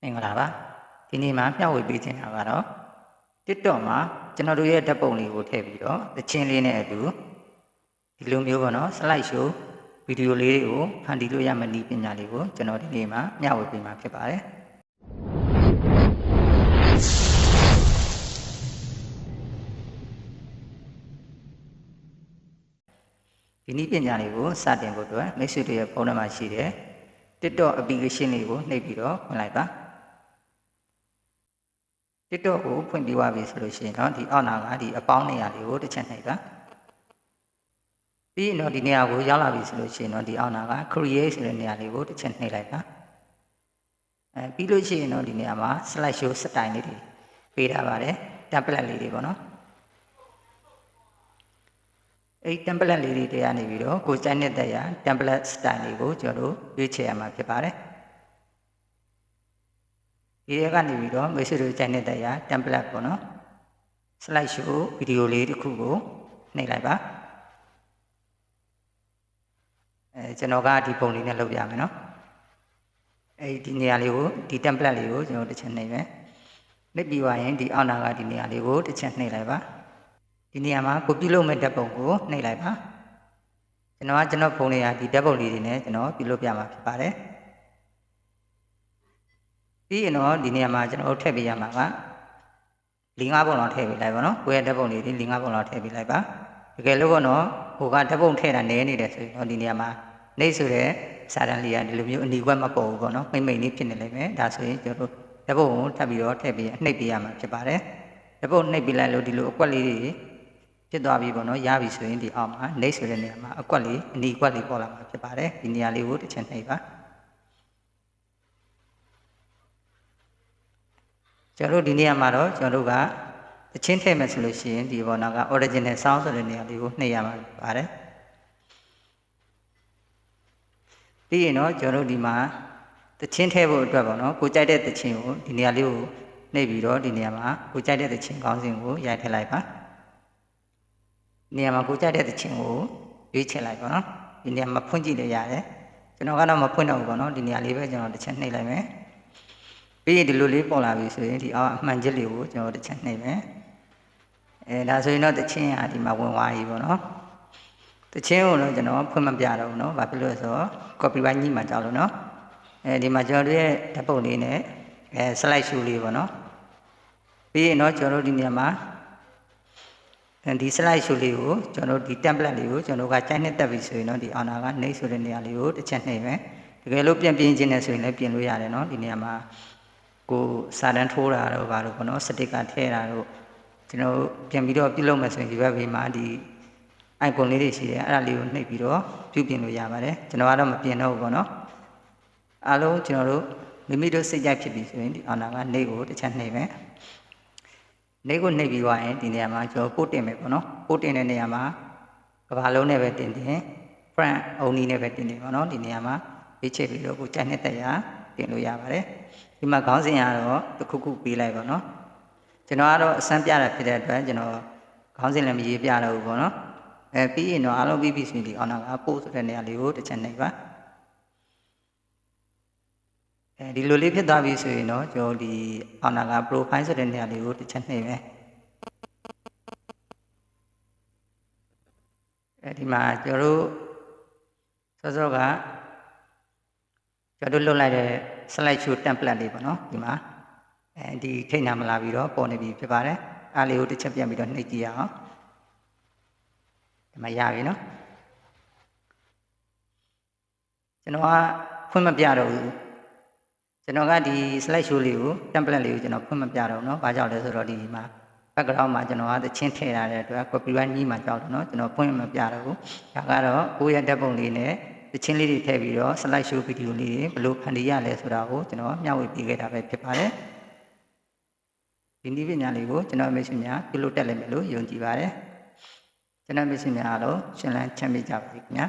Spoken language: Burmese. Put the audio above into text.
မင်္ဂလာပါဒီနေ့မှာမျှဝေပေးခြင်းတာကတော့ TikTok မှာကျွန်တော်တို့ရဲ့ဓာတ်ပုံလေးကိုထည့်ပြီးတော့သချင်းလေးနဲ့အတူဒီလိုမျိုးပေါ့နော် slide show ဗီဒီယိုလေးတွေကိုဖန်တီးလို့ရမယ့်နည်းပညာလေးကိုကျွန်တော်ဒီနေ့မှာမျှဝေပေးမှာဖြစ်ပါတယ်ဒီနည်းပညာလေးကိုစတင်ဖို့အတွက်မိတ်ဆွေတွေရဲ့ဖုန်းထဲမှာရှိတဲ့ TikTok application လေးကိုနှိပ်ပြီးတော့ဖွင့်လိုက်ပါTikTok ကိုဖွင့်ပြီးသွားပြီဆိုလို့ရှိရင်တော့ဒီအောက်နာကဒီအပေါင်းနေရာလေးကိုတစ်ချက်နှိပ်ပါပြီးရင်တော့ဒီနေရာကိုရောက်လာပြီဆိုလို့ရှိရင်တော့ဒီအောက်နာက create ဆိုတဲ့နေရာလေးကိုတစ်ချက်နှိပ်လိုက်ပါပြီးလို့ရှိရင်တော့ဒီနေရာမှာ slide show style လေးတွေပေးထားပါတယ် template လေးတွေပေါ့နော်အဲ့ template လေးတွေတဲကနေပြီးတော့ကိုကြိုက်တဲ့ template style လေးကိုကျွန်တော်တို့ရွေးချယ်ရမှာဖြစ်ပါတယ်ဒီထဲကနေပြီးတော့မိတ်ဆွေတို့ကြိုက်တဲ့ template ပေါ့နော် slide show ဗီဒီယိုလေးတစ်ခုကိုနှိပ်လိုက်ပါကျွန်တော်ကဒီပုံလေးနဲ့လုပ်ပြမယ်နော်ဒီနေရာလေးကိုဒီ template လေးကိုကျွန်တော်တစ်ချက်နှိပ်မယ်နှိပ်ပြီးသွားရင်ဒီအောက်နာကဒီနေရာလေးကိုတစ်ချက်နှိပ်လိုက်ပါဒီနေရာမှာကိုပြုလုပ်မဲ့ဓာတ်ပုံကိုနှိပ်လိုက်ပါကျွန်တော်ဖုန်းလေးကဒီဓာတ်ပုံလေးတွေနဲ့ကျွန်တော်ပြုလုပ်ပြမှာဖြစ်ပါတယ်ပြီးရင်တော့ဒီနေရာမှာကျွန်တော်ထည့်ပေးရမှာက4-5ပုံလောက်ထည့်ပေးလိုက်ပါနော်ကိုယ့်ရဲ့ဓာတ်ပုံလေးတွေ4-5ပုံလောက်ထည့်ပေးလိုက်ပါတကယ်လို့ကတော့ဟိုကဓာတ်ပုံထည့်တာနည်းနေတယ်ဆိုရင်တော့ဒီနေရာမှာနှိပ်ဆိုတဲ့စာတန်းလေးကဒီလိုမျိုးအနီကွက်မပေါ်ဘူးပေါ့နော်မိမ့်လေးဖြစ်နေလိမ့်မယ်ဒါဆိုရင်ကျွန်တော်ဓာတ်ပုံကိုထပ်ပြီးတော့ထည့်ပြီးနှိပ်ပေးရမှာဖြစ်ပါတယ်ဓာတ်ပုံနှိပ်ပေးလိုက်လို့ဒီလိုအကွက်လေးတွေဖြစ်သွားပြီပေါ့နော်ရပြီဆိုရင်ဒီအောက်မှာနှိပ်ဆိုတဲ့နေရာမှာအကွက်လေးအနီကွက်လေးပေါ်လာမှာဖြစ်ပါတယ်ဒီနေရာလေးကိုတစ်ချက်နှိပ်ပါကျွန်တော်တို့ဒီနေရာမှာတော့ကျွန်တော်တို့ကတချင်းထည့်မယ်ဆိုလို့ရှိရင်ဒီပေါ်နာက original sound ဆိုတဲ့နေရာလေးကိုနှိပ်ရမှာပါတယ်ပြီးရင်တော့ကျွန်တော်တို့ဒီမှာတချင်းထည့်ဖို့အတွက်ပေါ့နော်ကိုကြိုက်တဲ့တချင်းကိုဒီနေရာလေးကိုနှိပ်ပြီးတော့ဒီနေရာမှာကိုကြိုက်တဲ့တချင်းခေါင်းစဉ်ကိုရိုက်ထည့်လိုက်ပါနေရာမှာကိုကြိုက်တဲ့တချင်းကိုရွေးချယ်လိုက်ပါနော်ဒီနေရာမှာဖွင့်ကြည့်လို့ရတယ်ကျွန်တော်ကတော့မဖွင့်တော့ဘူးပေါ့နော်ဒီနေရာလေးပဲကျွန်တော်တစ်ချက်နှိပ်လိုက်မယ်ပြီးရင်ဒီလိုလေးပေါ်လာပြီဆိုရင်ဒီအောက်အမှန်ချက်လေးကိုကျွန်တော်တစ်ချက်နှိပ်မယ်ဒါဆိုရင်တော့တချင်းကဒီမှာဝင်သွားပြီပေါ့နော်တချင်းကိုတော့ကျွန်တော်ဖွင့်မပြတော့ဘူးเนาะဘာဖြစ်လို့လဲဆိုတော့ copyright ညှိမှာကြောက်လို့เนาะဒီမှာကျွန်တော်တို့ရဲ့ဓာတ်ပုံလေးနဲ့slide show လေးပေါ့เนาะပြီးရင်တော့ကျွန်တော်တို့ဒီနေရာမှာဒီ slide show လေးကိုကျွန်တော်တို့ဒီ template လေးကိုကျွန်တော်တို့ကကြိုက်နှစ်တက်ပြီဆိုရင်တော့ဒီ honor ကနှိပ်ဆိုတဲ့နေရာလေးကိုတစ်ချက်နှိပ်မယ်တကယ်လို့ပြင်ခြင်းနဲ့ဆိုရင်လည်းပြင်လို့ရတယ်เนาะဒီနေရာမှာကိုစာတန်းထိုးတာတော့ဘာလို့ပေါ့เนาะစတစ်ကာထည့်တာတော့ကျွန်တော်ပြင်ပြီးတော့ပြုလုပ်မယ်ဆိုရင်ဒီဘက်ဘေးမှာဒီicon လေးတွေရှိတယ်အဲ့ဒါလေးကိုနှိပ်ပြီးတော့ပြုပြင်လို့ရပါတယ်ကျွန်တော်ကတော့မပြင်တော့ဘူးပေါ့နော်အားလုံးကျွန်တော်တို့မိမိတို့စိတ်ကြိုက်ဖြစ်ပြီဆိုရင်ဒီhonor ကနှိပ်ကိုတစ်ချက်နှိပ်မယ်နှိပ်ကိုနှိပ်ပြီးသွားရင်ဒီနေရာမှာကျွန်တော်ပို့တင်မယ်ပေါ့နော်ပို့တင်တဲ့နေရာမှာကဘာလုံးနဲ့ပဲတင် front only နဲ့ပဲတင်ပေါ့နော်ဒီနေရာမှာရေးချပြီးတော့ကိုကြိုက်တဲ့တရားတင်လို့ရပါတယ်ဒီမှာခေါင်းစဉ်ကတော့တစ်ခုခုပေးလိုက်ပါနော်ကျွန်တော်ကတော့အစမ်းပြတာဖြစ်တဲ့အတွက်ကျွန်တော်ခေါင်းစဉ်လည်းမရေးပြတော့ဘူးပေါ့နော်ပြီးရင်တော့အားလုံးပြီးပြီဆိုရင်ဒီ honor ကပို့ဆိုတဲ့နေရာလေးကိုတစ်ချက်နှိပ်ပါဒီလိုလေးဖြစ်သွားပြီဆိုရင်တော့ကျွန်တော်ဒီ honor က profile ဆိုတဲ့နေရာလေးကိုတစ်ချက်နှိပ်မယ်ဒီမှာကျွန်တော်တို့စောကကျွန်တော်တို့လွတ်လိုက်တဲ့ slide show template လေးပေါ့နော်ဒီမှာဒီထိတ်နာမလာပြီးတော့ပေါ်နေပြီဖြစ်ပါတယ်အားလေးကိုတစ်ချက်ပြန်ပြီးတော့နှိပ်ကြည့်ရအောင်ဒီမှာရပြီနော်ကျွန်တော်ကဖွင့်မပြတော့ဘူးကျွန်တော်ကဒီ slide show လေးကို template လေးကိုကျွန်တော်ဖွင့်မပြတော့ဘူးเนาะဘာကြောင့်လဲဆိုတော့ဒီမှာ background မှာကျွန်တော်ကသချင်းထည့်ထားတဲ့အတွက် copyright ညှိမှာကြောက်တယ်เนาะကျွန်တော်ဖွင့်မပြတော့ဘူးဒါကတော့ကိုယ့်ရဲ့ဓာတ်ပုံလေးနဲ့သချင်းလေးတွေထည့်ပြီးတော့ slide show ဗီဒီယိုလေးတွေဘယ်လိုဖန်တီးရလဲဆိုတာကိုကျွန်တော်မျှဝေပေးခဲ့တာပဲဖြစ်ပါတယ်ဒီနည်းပညာလေးကိုကျွန်တော်မိတ်ဆွေများပြုလုပ်တတ်လိမ့်မယ်လို့ယုံကြည်ပါတယ်ကျွန်တော်မိတ်ဆွေများအားလုံးရှင်လန်းချမ်းမြေ့ကြပါစေခင်ဗျာ